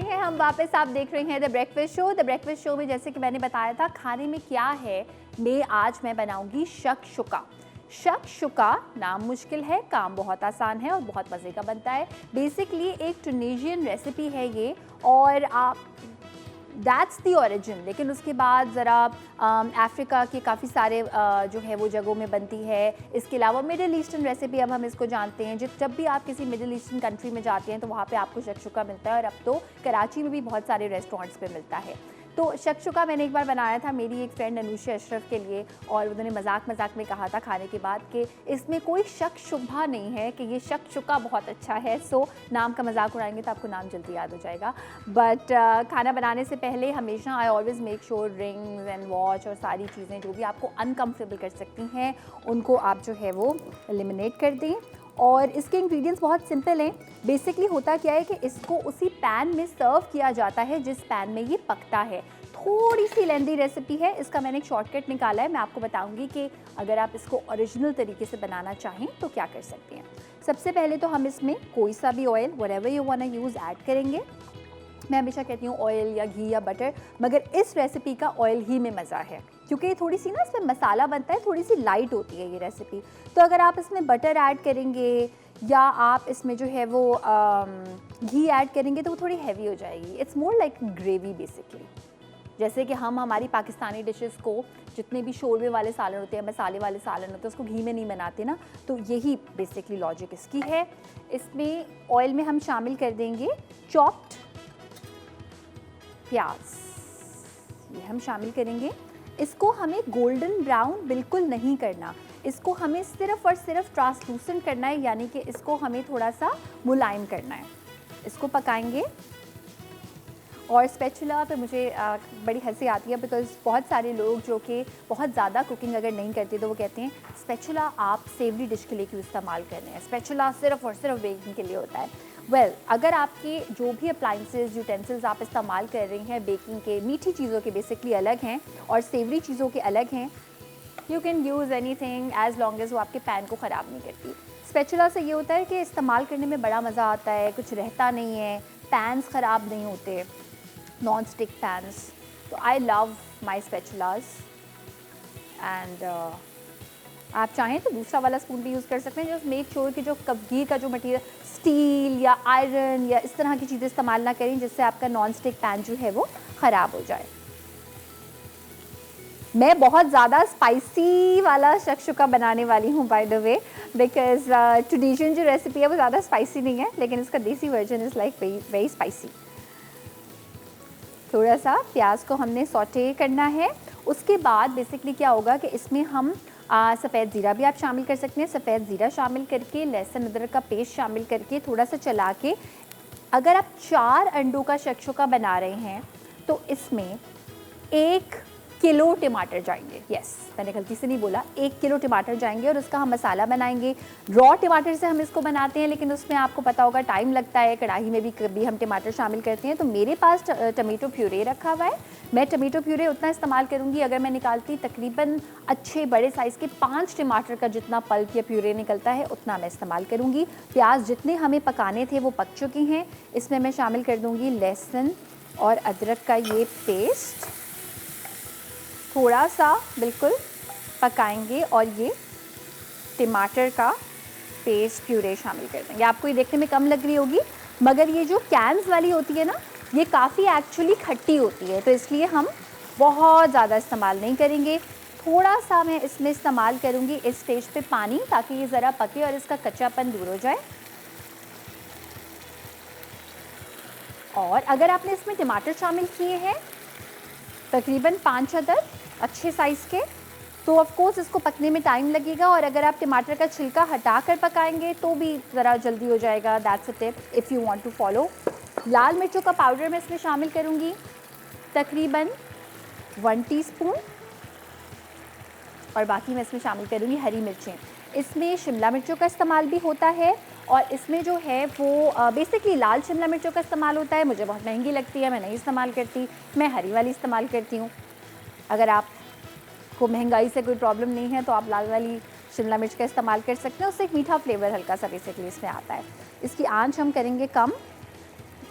हैं हम वापस। आप देख रहे हैं the breakfast show. The breakfast show में जैसे कि मैंने बताया था खाने में क्या है, आज मैं बनाऊंगी शक्शुका। शक्शुका नाम मुश्किल है, काम बहुत आसान है और बहुत मज़े का बनता है। बेसिकली एक ट्यूनीशियन रेसिपी है ये, और आप दैट्स दी ओरिजिन। लेकिन उसके बाद ज़रा अफ्रीका के काफ़ी सारे जो है वो जगहों में बनती है। इसके अलावा मिडिल ईस्टर्न रेसिपी अब हम इसको जानते हैं। जब भी आप किसी मिडिल ईस्टर्न कंट्री में जाते हैं तो वहाँ पे आपको शक्शुका मिलता है, और अब तो कराची में भी बहुत सारे रेस्टोरेंट्स पे मिलता है। तो शक्शुका मैंने एक बार बनाया था मेरी एक फ्रेंड अनुषा अशरफ के लिए, और उन्होंने मजाक में कहा था खाने के बाद कि इसमें कोई शक शुबा नहीं है कि ये शक्शुका बहुत अच्छा है। सो नाम का मजाक उड़ाएंगे तो आपको नाम जल्दी याद हो जाएगा। बट खाना बनाने से पहले हमेशा I always make sure rings and watch और सारी चीज़ें जो भी आपको अनकम्फर्टेबल कर सकती हैं उनको आप जो है वो एलिमिनेट कर दें। और इसके इंग्रेडिएंट्स बहुत सिंपल हैं। बेसिकली होता क्या है कि इसको उसी पैन में सर्व किया जाता है जिस पैन में ये पकता है। थोड़ी सी लेंदी रेसिपी है, इसका मैंने एक शॉर्टकट निकाला है। मैं आपको बताऊंगी कि अगर आप इसको ओरिजिनल तरीके से बनाना चाहें तो क्या कर सकते हैं। सबसे पहले तो हम इसमें कोई सा भी oil, whatever you want to use, add करेंगे। मैं हमेशा कहती हूँ ऑयल या घी या बटर, मगर इस रेसिपी का ऑयल ही में मज़ा है, क्योंकि थोड़ी सी ना इसमें मसाला बनता है, थोड़ी सी लाइट होती है ये रेसिपी। तो अगर आप इसमें बटर ऐड करेंगे या आप इसमें जो है वो घी ऐड करेंगे तो वो थोड़ी हैवी हो जाएगी। It's more like gravy basically. जैसे कि हम हमारी पाकिस्तानी डिशेस को, जितने भी शोरबे वाले सालन होते हैं, मसाले वाले सालन होते हैं, उसको घी में नहीं बनाते ना, तो यही बेसिकली लॉजिक इसकी है। इसमें ऑयल में हम शामिल कर देंगे चॉप्ड प्याज, ये हम शामिल करेंगे। इसको हमें गोल्डन ब्राउन बिल्कुल नहीं करना, इसको हमें सिर्फ और सिर्फ ट्रांसलूसेंट करना है, यानी कि इसको हमें थोड़ा सा मुलायम करना है। इसको पकाएंगे। और स्पैचुला पे मुझे बड़ी हंसी आती है, बिकॉज बहुत सारे लोग जो कि बहुत ज़्यादा कुकिंग अगर नहीं करते तो वो कहते हैं स्पैचुला आप सेवरी डिश के लिए क्यों इस्तेमाल कर रहे हैं, स्पैचुला सिर्फ और सिर्फ बेकिंग के लिए होता है। वेल, अगर आपके जो भी अप्लाइंसेस यूटेंसिल्स आप इस्तेमाल कर रही हैं बेकिंग के, मीठी चीज़ों के बेसिकली अलग हैं और सेवरी चीज़ों के अलग हैं, you can use anything as long as वो आपके पैन को ख़राब नहीं करती। स्पैचुला से ये होता है कि इस्तेमाल करने में बड़ा मज़ा आता है, कुछ रहता नहीं है, पैन्स ख़राब नहीं होते, नॉन स्टिक पैन्स। तो आई लव माई स्पैचुलाज। एंड आप चाहें तो दूसरा वाला स्पून भी यूज़ कर सकते हैं। जस्ट मेक श्योर कि जो घी का जो मटीरियल स्टील या आयरन या इस तरह की चीज़ें इस्तेमाल ना करें जिससे आपका नॉन स्टिक पैन जो है वो ख़राब हो जाए। मैं बहुत ज़्यादा स्पाइसी वाला शक्शुका बनाने वाली हूँ bye the way, because traditional जो रेसिपी है वो ज़्यादा स्पाइसी नहीं है, लेकिन इसका देसी version is like very spicy. थोड़ा सा प्याज को हमने सौटे करना है। उसके बाद बेसिकली क्या होगा कि इसमें हम सफ़ेद ज़ीरा भी आप शामिल कर सकते हैं। सफ़ेद ज़ीरा शामिल करके, लहसुन अदरक का पेस्ट शामिल करके, थोड़ा सा चला के, अगर आप 4 अंडों का शक्शुका बना रहे हैं तो इसमें 1 किलो टमाटर जाएंगे। यस, मैंने गलती से नहीं बोला, 1 किलो टमाटर जाएंगे और उसका हम मसाला बनाएंगे। रॉ टमाटर से हम इसको बनाते हैं, लेकिन उसमें आपको पता होगा टाइम लगता है, कढ़ाई में भी कभी हम टमाटर शामिल करते हैं। तो मेरे पास टमेटो प्यूरे रखा हुआ है। मैं टमेटो प्यूरे उतना इस्तेमाल करूँगी, अगर मैं निकालती तकरीबन अच्छे बड़े साइज़ के 5 टमाटर का जितना पल्प या प्यूरे निकलता है उतना मैं इस्तेमाल करूँगी। प्याज जितने हमें पकाने थे वो पक चुके हैं। इसमें मैं शामिल कर दूँगी लहसुन और अदरक का ये पेस्ट, थोड़ा सा बिल्कुल पकाएंगे और ये टमाटर का पेस्ट प्यूरे शामिल कर देंगे। आपको ये देखने में कम लग रही होगी, मगर ये जो कैन्स वाली होती है ना, ये काफ़ी एक्चुअली खट्टी होती है, तो इसलिए हम बहुत ज़्यादा इस्तेमाल नहीं करेंगे। थोड़ा सा मैं इसमें इस्तेमाल करूँगी इस स्टेज पे पानी, ताकि ये ज़रा पके और इसका कच्चापन दूर हो जाए। और अगर आपने इसमें टमाटर शामिल किए हैं तकरीबन 5 अदद अच्छे साइज़ के, तो ऑफ कोर्स इसको पकने में टाइम लगेगा। और अगर आप टमाटर का छिलका हटा कर पकाएंगे तो भी ज़रा जल्दी हो जाएगा। That's a tip if you want to follow. लाल मिर्चों का पाउडर मैं इसमें शामिल करूँगी तकरीबन 1 टीस्पून, और बाकी मैं इसमें शामिल करूँगी हरी मिर्चें। इसमें शिमला मिर्चों का इस्तेमाल भी होता है, और इसमें जो है वो बेसिकली लाल शिमला मिर्चों का इस्तेमाल होता है। मुझे बहुत महंगी लगती है, मैं नहीं इस्तेमाल करती, मैं हरी वाली इस्तेमाल करती हूँ। अगर आपको महंगाई से कोई प्रॉब्लम नहीं है तो आप लाल वाली शिमला मिर्च का इस्तेमाल कर सकते हैं, उससे एक मीठा फ्लेवर हल्का सा बेसिकली इसमें आता है। इसकी आंच हम करेंगे कम,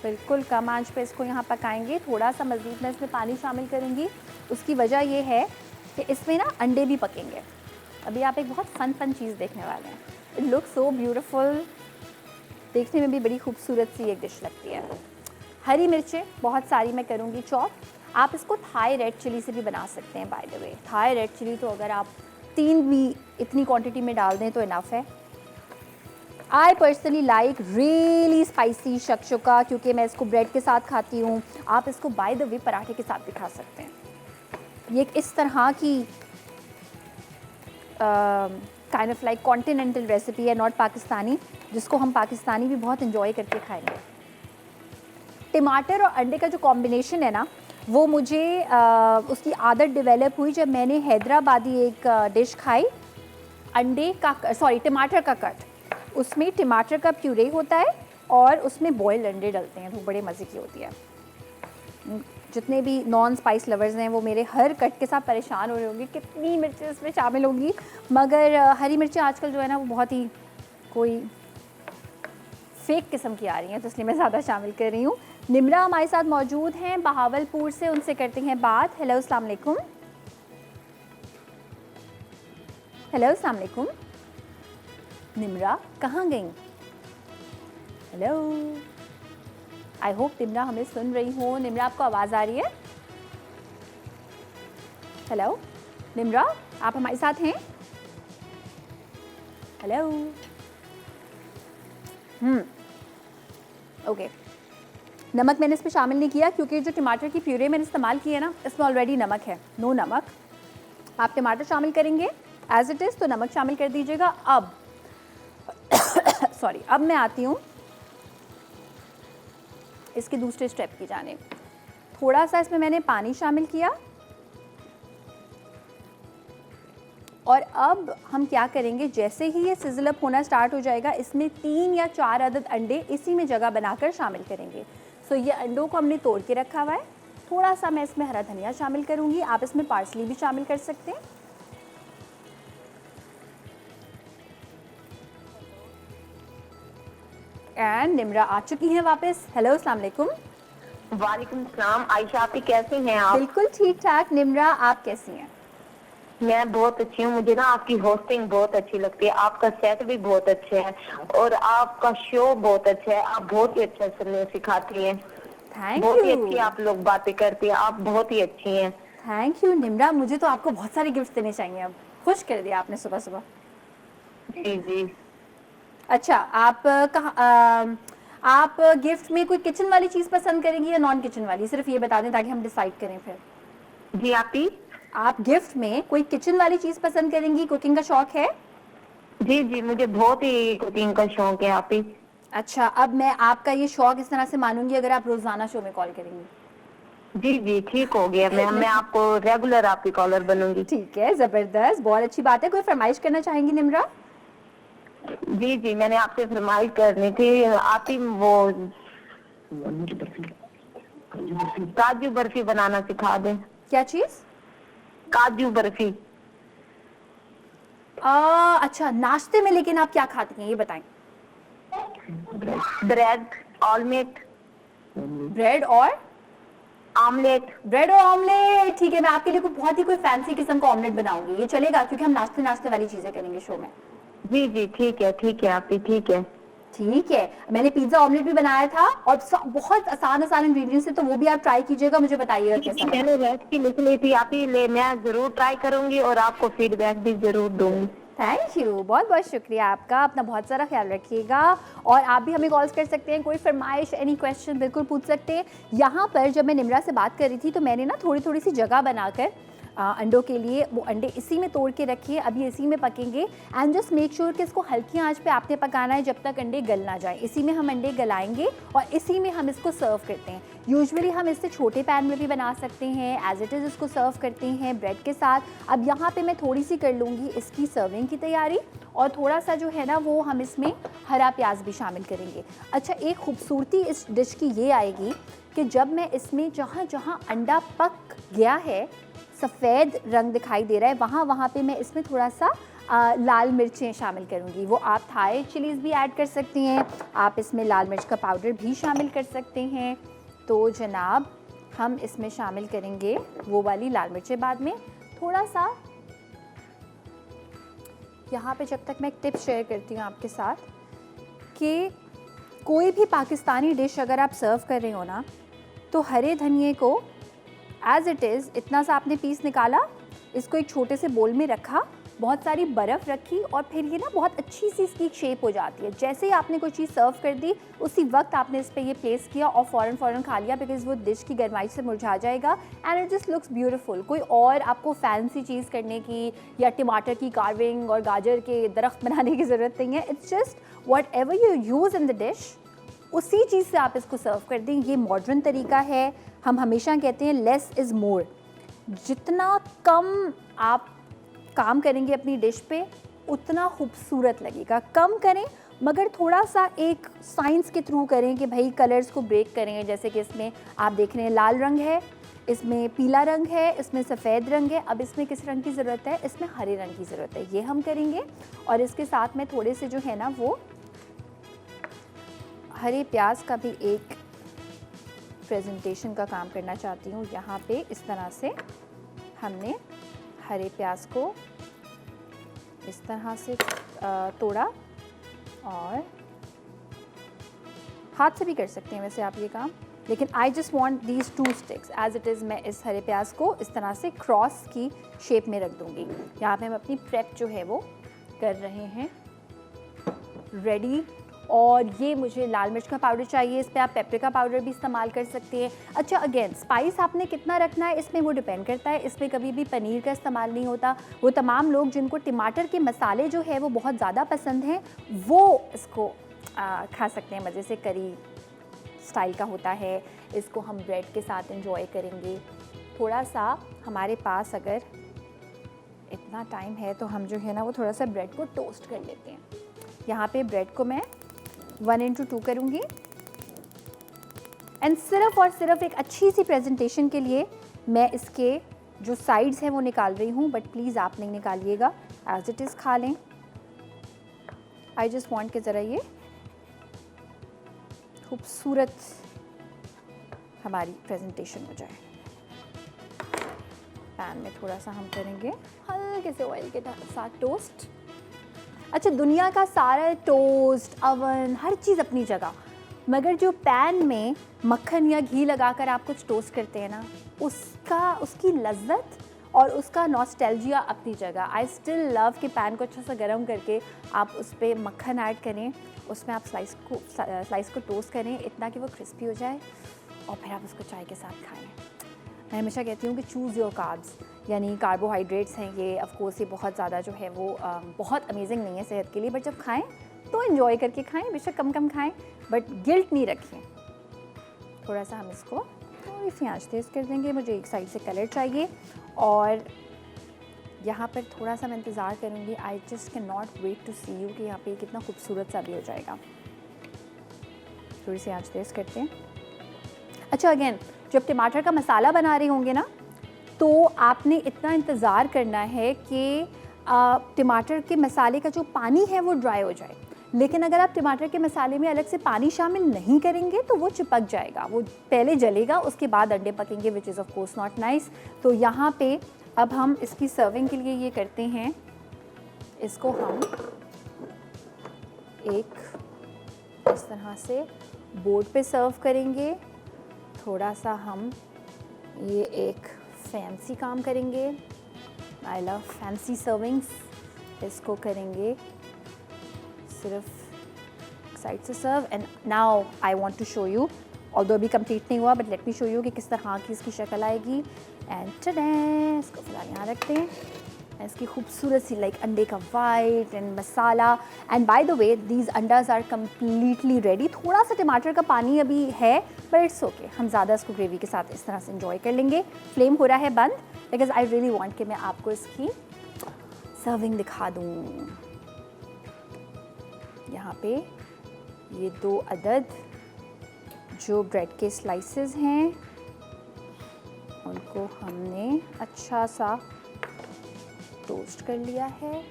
बिल्कुल कम आंच पे इसको यहाँ पकाएंगे। थोड़ा सा मज़ीद मैं इसमें पानी शामिल करूँगी। उसकी वजह ये है कि इसमें ना अंडे भी पकेंगे। अभी आप एक बहुत फन चीज़ देखने वाले हैं। इट लुक सो ब्यूटीफुल, देखने में भी बड़ी खूबसूरत सी एक डिश लगती है। हरी मिर्चें बहुत सारी मैं करूँगी चॉप। आप इसको थाई रेड चिली से भी बना सकते हैं by the way. Thai red chilli तो अगर आप 3 भी इतनी क्वांटिटी में डाल दें तो इनफ है। I personally like really spicy shakshuka, क्योंकि मैं इसको ब्रेड के साथ खाती हूँ। आप इसको बाय द वे पराठे के साथ भी खा सकते हैं। ये एक इस तरह की kind of like continental recipe है, नॉट पाकिस्तानी, जिसको हम पाकिस्तानी भी बहुत इंजॉय करके खाएंगे। टमाटर और अंडे का जो कॉम्बिनेशन है ना, वो मुझे उसकी आदत डेवलप हुई जब मैंने हैदराबादी एक डिश खाई, टमाटर का कट। उसमें टमाटर का प्यूरे होता है और उसमें बॉयल्ड अंडे डलते हैं, तो बड़े मज़े की होती है। जितने भी नॉन स्पाइस लवर्स हैं वो मेरे हर कट के साथ परेशान हो रहे होंगे कितनी मिर्चें इसमें शामिल होंगी, मगर हरी मिर्चें आजकल जो है ना वो बहुत ही कोई फेक किस्म की आ रही हैं, तो इसलिए मैं ज़्यादा शामिल कर रही हूँ। निम्रा हमारे साथ मौजूद हैं बहावलपुर से, उनसे करते हैं बात। हेलो अस्सलाम वालेकुम। हेलो अस्सलाम वालेकुम। निम्रा कहाँ गई? हेलो, आई होप निम्रा हमें सुन रही हो। निम्रा आपको आवाज़ आ रही है? हेलो निम्रा, आप हमारे साथ हैं? हेलो। ओके। नमक मैंने इसमें शामिल नहीं किया क्योंकि जो टमाटर की प्यूरे मैंने इस्तेमाल की है ना, इसमें ऑलरेडी नमक है। नो नमक। आप टमाटर शामिल करेंगे एज इट इज़ तो नमक शामिल कर दीजिएगा। अब सॉरी, अब मैं आती हूँ इसके दूसरे स्टेप की जानिब। थोड़ा सा इसमें मैंने पानी शामिल किया और अब हम क्या करेंगे, जैसे ही ये सिजल अप होना स्टार्ट हो जाएगा, इसमें 3 या 4 अदद अंडे इसी में जगह बनाकर शामिल करेंगे। सो ये अंडों को हमने तोड़ के रखा हुआ है। थोड़ा सा मैं इसमें हरा धनिया शामिल करूँगी, आप इसमें पार्सली भी शामिल कर सकते हैं। एंड निम्रा आ चुकी हैं वापस। हेलो अस्सलाम वालेकुम। वालेकुम सलाम। आयशा आपी कैसे हैं आप? बिल्कुल ठीक ठाक। निम्रा आप कैसी हैं? मैं बहुत अच्छी हूँ। मुझे ना आपकी होस्टिंग बहुत अच्छी लगती है, आपका सेट भी बहुत अच्छा है और आपका शो बहुत अच्छा है। आप बहुत ही अच्छा सुनने सिखाती हैं। थैंक बहुत ही यू। अच्छी आप लोग बातें करती हैं, आप बहुत ही अच्छी हैं। थैंक यू निम्रा, मुझे तो आपको बहुत सारे गिफ्ट देने चाहिए। अब खुश कर दिया आपने सुबह सुबह। जी जी। अच्छा, आप आप गिफ्ट में कोई किचन वाली चीज़ पसंद करेंगी या नॉन किचन वाली? सिर्फ ये बता दें ताकि हम डिसाइड करें फिर। जी आपी। आप गिफ्ट में कोई किचन वाली चीज़ पसंद करेंगी? कुकिंग का शौक है? जी जी, मुझे बहुत ही कुकिंग का शौक है आपी। अच्छा, अब मैं आपका ये शौक इस तरह से मानूंगी अगर आप रोजाना शो में कॉल करेंगी। जी जी ठीक हो गया। मैं आपको रेगुलर आपकी कॉलर बनूंगी। ठीक है, जबरदस्त, बहुत अच्छी बात है। कोई फरमाइश करना चाहेंगी निम्रा? जी जी, मैंने आपसे फरमाइश करनी थी। आपी वो काजू बर्फी बनाना सिखा दें। क्या चीज़? काजू बर्फी। अच्छा, नाश्ते में लेकिन आप क्या खाती हैं ये बताएं। Bread omelette. ब्रेड और ऑमलेट। ब्रेड और ऑमलेट, ठीक है। मैं आपके लिए बहुत ही कोई फैंसी किस्म का ऑमलेट बनाऊंगी, ये चलेगा? क्योंकि हम नाश्ते नाश्ते वाली चीजें करेंगे शो में। जी जी ठीक है आपकी, ठीक है। ठीक है। मैंने पिज्जा ऑमलेट भी बनाया था और बहुत आसान इंग्रेडिएंट्स है, तो वो भी आप ट्राई कीजिएगा, मुझे बताइएगा कैसा। मैंने रेसिपी लिख ली थी आप ही ले, मैं जरूर ट्राई करूंगी और आपको फीडबैक भी जरूर दूंगी। थैंक यू, बहुत बहुत शुक्रिया आपका। अपना बहुत सारा ख्याल रखिएगा और आप भी हमें कॉल्स कर सकते हैं। कोई फरमाइश, एनी क्वेश्चन बिल्कुल पूछ सकते हैं। यहाँ पर जब मैं निम्रा से बात कर रही थी तो मैंने ना थोड़ी सी जगह बनाकर अंडों के लिए वो अंडे इसी में तोड़ के रखिए। अभी इसी में पकेंगे एंड जस्ट मेक श्योर कि इसको हल्की आंच पे आपने पकाना है जब तक अंडे गल ना जाए। इसी में हम अंडे गलाएंगे और इसी में हम इसको सर्व करते हैं। यूजुअली हम इससे छोटे पैन में भी बना सकते हैं, एज इट इज़ इसको सर्व करते हैं ब्रेड के साथ। अब यहाँ पे मैं थोड़ी सी कर लूँगी इसकी सर्विंग की तैयारी और थोड़ा सा जो है ना वो हम इसमें हरा प्याज भी शामिल करेंगे। अच्छा, एक खूबसूरती इस डिश की ये आएगी कि जब मैं इसमें जहाँ जहाँ अंडा पक गया है, सफ़ेद रंग दिखाई दे रहा है, वहाँ पे मैं इसमें थोड़ा सा लाल मिर्चें शामिल करूँगी। वो आप थाई चिलीज़ भी ऐड कर सकती हैं, आप इसमें लाल मिर्च का पाउडर भी शामिल कर सकते हैं। तो जनाब हम इसमें शामिल करेंगे वो वाली लाल मिर्चें बाद में। थोड़ा सा यहाँ पे जब तक मैं एक टिप शेयर करती हूँ आपके साथ कि कोई भी पाकिस्तानी डिश अगर आप सर्व कर रहे हो ना, तो हरे धनिए को एज़ इट इज़ इतना सा आपने पीस निकाला, इसको एक छोटे से बोल में रखा, बहुत सारी बर्फ़ रखी और फिर ये ना बहुत अच्छी सी इसकी शेप हो जाती है। जैसे ही आपने कोई चीज़ सर्व कर दी, उसी वक्त आपने इस पे ये प्लेस किया और फ़ौरन खा लिया, बिकॉज़ वो डिश की गरमाई से मुरझा जाएगा and it just looks beautiful. कोई और आपको फैंसी चीज़ करने की या टमाटर की कार्विंग और गाजर के दरख्त बनाने की ज़रूरत नहीं है। It's just what ever you use in the dish, उसी चीज़ से आप इसको सर्व कर दें। ये मॉडर्न तरीका है। हम हमेशा कहते हैं लेस इज़ मोर। जितना कम आप काम करेंगे अपनी डिश पे, उतना खूबसूरत लगेगा। कम करें मगर थोड़ा सा एक साइंस के थ्रू करें कि भाई कलर्स को ब्रेक करें। जैसे कि इसमें आप देख रहे हैं लाल रंग है, इसमें पीला रंग है, इसमें सफ़ेद रंग है। अब इसमें किस रंग की ज़रूरत है? इसमें हरे रंग की ज़रूरत है। ये हम करेंगे और इसके साथ में थोड़े से जो है ना वो हरे प्याज का भी एक प्रेजेंटेशन का काम करना चाहती हूँ। यहाँ पे इस तरह से हमने हरे प्याज को इस तरह से तोड़ा और हाथ से भी कर सकते हैं वैसे आप ये काम, लेकिन I just want these 2 sticks as it is. मैं इस हरे प्याज को इस तरह से क्रॉस की शेप में रख दूँगी। यहाँ पे हम अपनी प्रेप जो है वो कर रहे हैं रेडी। और ये मुझे लाल मिर्च का पाउडर चाहिए, इस पर आप पेपरिका पाउडर भी इस्तेमाल कर सकते हैं। अच्छा, अगेन स्पाइस आपने कितना रखना है इसमें वो डिपेंड करता है। इसमें कभी भी पनीर का इस्तेमाल नहीं होता। वो तमाम लोग जिनको टमाटर के मसाले जो है वो बहुत ज़्यादा पसंद हैं, वो इसको खा सकते हैं मज़े से। करी स्टाइल का होता है, इसको हम ब्रेड के साथ एंजॉय करेंगे। थोड़ा सा हमारे पास अगर इतना टाइम है तो हम जो है ना वो थोड़ा सा ब्रेड को टोस्ट कर लेते हैं। यहाँ पे ब्रेड को मैं 1/2 करूँगी एंड सिर्फ और सिर्फ एक अच्छी सी प्रेजेंटेशन के लिए मैं इसके जो साइड्स हैं वो निकाल रही हूँ, बट प्लीज़ आप नहीं निकालिएगा, एज इट इज़ खा लें। आई जस्ट वांट कि ज़रा ये खूबसूरत हमारी प्रेजेंटेशन हो जाए। पैन में थोड़ा सा हम करेंगे हल्के से ऑयल के साथ टोस्ट। अच्छा, दुनिया का सारा टोस्ट, अवन, हर चीज़ अपनी जगह, मगर जो पैन में मक्खन या घी लगाकर आप कुछ टोस्ट करते हैं ना, उसकी लज्जत और उसका नॉस्टैल्जिया अपनी जगह। आई स्टिल लव कि पैन को अच्छा सा गर्म करके आप उस पर मक्खन ऐड करें, उसमें आप स्लाइस को टोस्ट करें इतना कि वो क्रिस्पी हो जाए और फिर आप उसको चाय के साथ खाएँ। मैं हमेशा कहती हूँ कि चूज़ योर कार्ब्स, यानी कार्बोहाइड्रेट्स हैं ये, ऑफ कोर्स ये बहुत ज़्यादा जो है वो बहुत अमेजिंग नहीं है सेहत के लिए, बट जब खाएं तो एंजॉय करके खाएं, बेशक कम कम खाएं, बट गिल्ट नहीं रखें। थोड़ा सा हम इसको थोड़ी सी आंच तेज़ कर देंगे। मुझे एक साइड से कलर चाहिए और यहाँ पर थोड़ा सा मैं इंतज़ार करूँगी। I just can not wait to see you कि यहाँ पे कितना खूबसूरत सा भी हो जाएगा। थोड़ी सी आंच तेज़ करते हैं। अच्छा, अगेन जब टमाटर का मसाला बना रहे होंगे ना, तो आपने इतना इंतज़ार करना है कि टमाटर के मसाले का जो पानी है वो ड्राई हो जाए। लेकिन अगर आप टमाटर के मसाले में अलग से पानी शामिल नहीं करेंगे तो वो चिपक जाएगा, वो पहले जलेगा, उसके बाद अंडे पकेंगे, which is of course not nice. तो यहाँ पे अब हम इसकी सर्विंग के लिए ये करते हैं, इसको हम एक इस तरह से बोर्ड पे सर्व करेंगे। थोड़ा सा हम ये एक फैंसी काम करेंगे। I love fancy servings. इसको करेंगे सिर्फ साइड से serve. And now I want to show you, although अभी कंप्लीट नहीं हुआ, but let me show you कि किस तरह की इसकी शक्ल आएगी। एंड टडे, इसको फिलहाल यहाँ रखते हैं। इसकी खूबसूरत सी लाइक अंडे का white and masala. And by the way these अंडाज आर कम्प्लीटली रेडी। थोड़ा सा टमाटर का पानी अभी है, बट इट्स ओके, हम ज़्यादा इसको ग्रेवी के साथ इस तरह से इंजॉय कर लेंगे। फ्लेम हो रहा है बंद, बिकॉज आई रियली वांट कि मैं आपको इसकी सर्विंग दिखा दूँ। यहाँ पे ये 2 अदद जो ब्रेड के स्लाइसेस हैं उनको हमने अच्छा सा टोस्ट कर लिया है।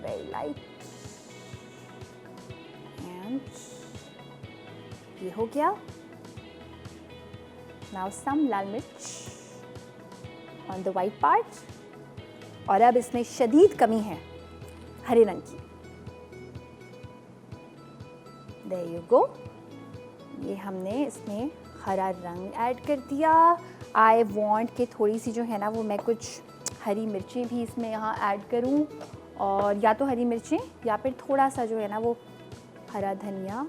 वेरी लाइट एंड ये हो गया। नाउ सम लाल मिर्च ऑन द वाइट पार्ट, और अब इसमें शदीद कमी है हरे रंग की। देयर यू गो, ये हमने इसमें हरा रंग ऐड कर दिया। आई वांट कि थोड़ी सी जो है ना वो मैं कुछ हरी मिर्चें भी इसमें यहाँ ऐड करूँ, और या तो हरी मिर्चें या फिर थोड़ा सा जो है ना वो हरा धनिया,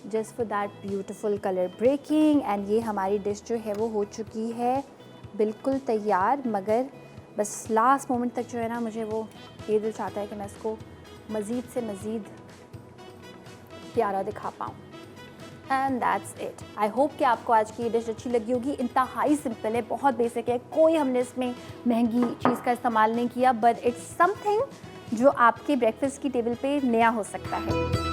just for that beautiful colour breaking. And ये हमारी डिश जो है वो हो चुकी है बिल्कुल तैयार, मगर बस लास्ट मोमेंट तक जो है ना मुझे वो ये दिल चाहता है कि मैं इसको मज़ीद से मज़ीद प्यारा दिखा पाऊँ। And that's it. I hope कि आपको आज की ये डिश अच्छी लगी होगी। इंतहाई सिंपल है, बहुत बेसिक है, कोई हमने इसमें महंगी चीज़ का इस्तेमाल नहीं किया, बट इट्स समथिंग जो आपके ब्रेकफास्ट की टेबल पे नया हो सकता है।